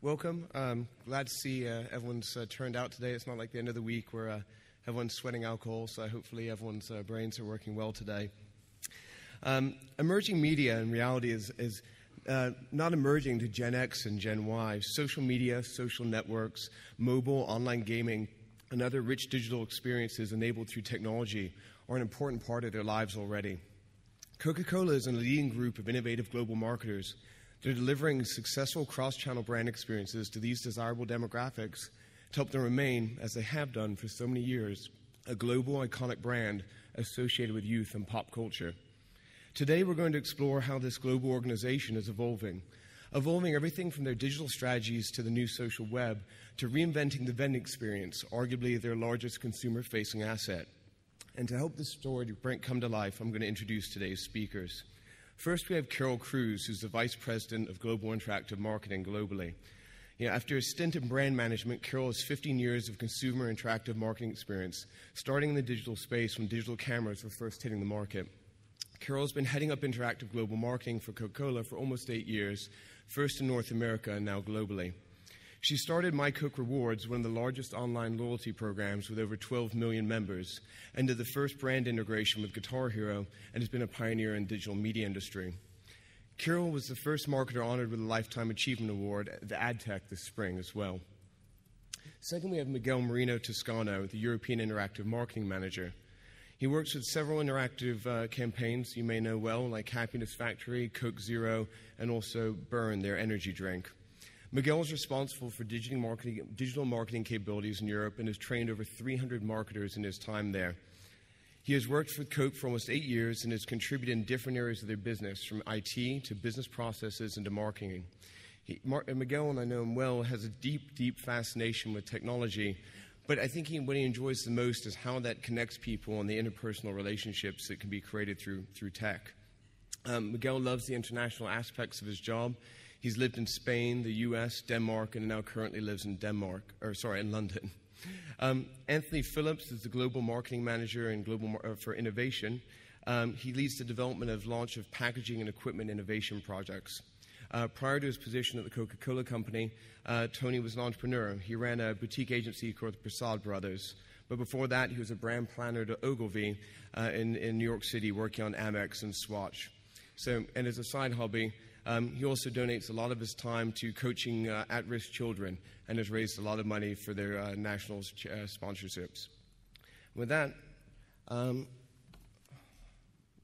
welcome. Glad to see everyone's turned out today. It's not like the end of the week where everyone's sweating alcohol, so hopefully everyone's brains are working well today. Emerging media in reality is not emerging to Gen X and Gen Y. Social media, social networks, mobile, online gaming, and other rich digital experiences enabled through technology are an important part of their lives already. Coca-Cola is a leading group of innovative global marketers. They're delivering successful cross-channel brand experiences to these desirable demographics to help them remain, as they have done for so many years, a global iconic brand associated with youth and pop culture. Today we're going to explore how this global organization is evolving everything from their digital strategies to the new social web to reinventing the vending experience, arguably their largest consumer-facing asset. And to help this story come to life, I'm going to introduce today's speakers. First, we have Carol Cruz, who's the Vice President of Global Interactive Marketing globally. After a stint in brand management, Carol has 15 years of consumer interactive marketing experience, starting in the digital space when digital cameras were first hitting the market. Carol has been heading up interactive global marketing for Coca-Cola for almost 8 years, first in North America and now globally. She started My Coke Rewards, one of the largest online loyalty programs with over 12 million members, and did the first brand integration with Guitar Hero, and has been a pioneer in the digital media industry. Carol was the first marketer honored with a Lifetime Achievement Award at the AdTech this spring as well. Second, we have Miguel Marino Toscano, the European Interactive Marketing Manager. He works with several interactive campaigns you may know well, like Happiness Factory, Coke Zero, and also Burn, their energy drink. Miguel is responsible for digital marketing capabilities in Europe and has trained over 300 marketers in his time there. He has worked with Coke for almost 8 years and has contributed in different areas of their business, from IT to business processes and to marketing. Miguel, and I know him well, has a deep fascination with technology, but I think what he enjoys the most is how that connects people and the interpersonal relationships that can be created through tech. Miguel loves the international aspects of his job. He's lived in Spain, the U.S., Denmark, and now currently lives in London. Anthony Phillips is the Global Marketing Manager and for Innovation. He leads the development of launch of packaging and equipment innovation projects. Prior to his position at the Coca-Cola Company, Tony was an entrepreneur. He ran a boutique agency called the Prasad Brothers. But before that, he was a brand planner to Ogilvy in New York City, working on Amex and Swatch. And as a side hobby, he also donates a lot of his time to coaching at-risk children and has raised a lot of money for their national sponsorships. With that, we'll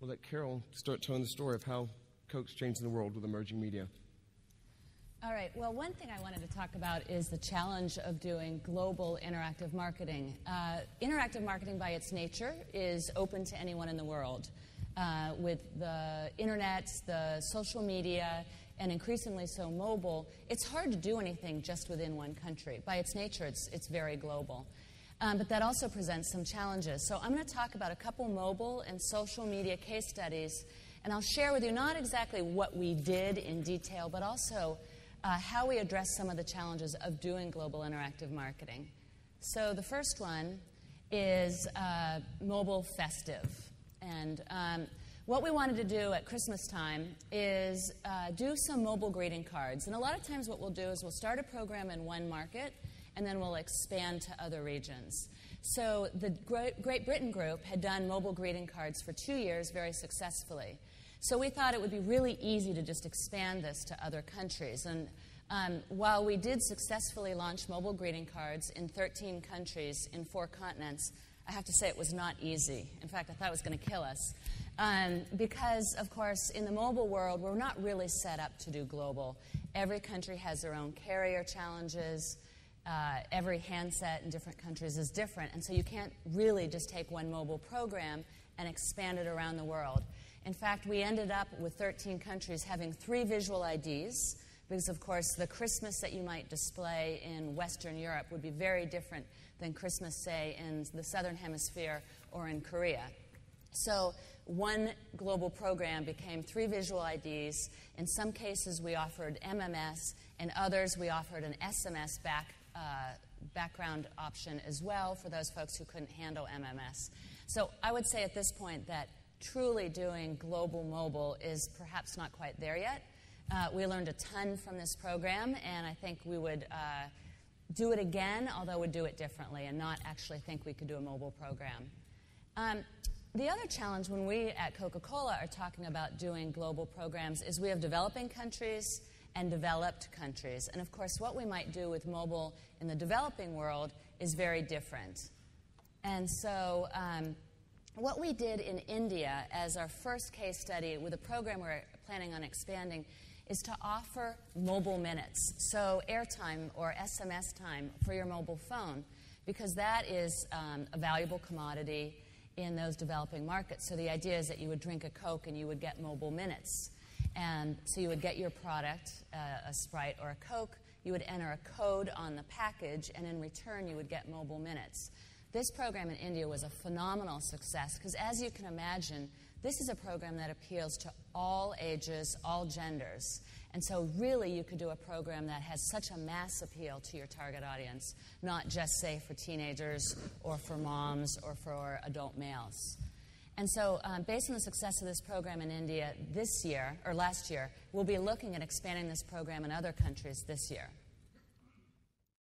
let Carol start telling the story of how Coke's changing the world with emerging media. All right. Well, one thing I wanted to talk about is the challenge of doing global interactive marketing. Interactive marketing by its nature is open to anyone in the world. With the internet, the social media, and increasingly so mobile, it's hard to do anything just within one country. By its nature, it's very global. But that also presents some challenges. So I'm going to talk about a couple mobile and social media case studies, and I'll share with you not exactly what we did in detail, but also how we address some of the challenges of doing global interactive marketing. So the first one is mobile festive. And what we wanted to do at Christmas time is do some mobile greeting cards. And a lot of times what we'll do is we'll start a program in one market, and then we'll expand to other regions. So the Great Britain group had done mobile greeting cards for 2 years very successfully. So we thought it would be really easy to just expand this to other countries. And while we did successfully launch mobile greeting cards in 13 countries in 4 continents, I have to say it was not easy. In fact, I thought it was going to kill us. Because, of course, in the mobile world, we're not really set up to do global. Every country has their own carrier challenges. Every handset in different countries is different. And so you can't really just take one mobile program and expand it around the world. In fact, we ended up with 13 countries having 3 visual IDs because, of course, the Christmas that you might display in Western Europe would be very different than Christmas, say, in the Southern Hemisphere or in Korea. So one global program became 3 visual IDs. In some cases, we offered MMS. In others, we offered an SMS background option as well for those folks who couldn't handle MMS. So I would say at this point that truly doing global mobile is perhaps not quite there yet. We learned a ton from this program, and I think we would do it again, although we'd do it differently and not actually think we could do a mobile program. The other challenge when we at Coca-Cola are talking about doing global programs is we have developing countries and developed countries. And of course, what we might do with mobile in the developing world is very different. And so what we did in India as our first case study with a program we're planning on expanding is to offer mobile minutes, so airtime or SMS time for your mobile phone, because that is a valuable commodity in those developing markets. So the idea is that you would drink a Coke and you would get mobile minutes. And so you would get your product, a Sprite or a Coke, you would enter a code on the package, and in return you would get mobile minutes. This program in India was a phenomenal success because, as you can imagine, this is a program that appeals to all ages, all genders. And so really you could do a program that has such a mass appeal to your target audience, not just, say, for teenagers or for moms or for adult males. And so based on the success of this program in India this year, or last year, we'll be looking at expanding this program in other countries this year.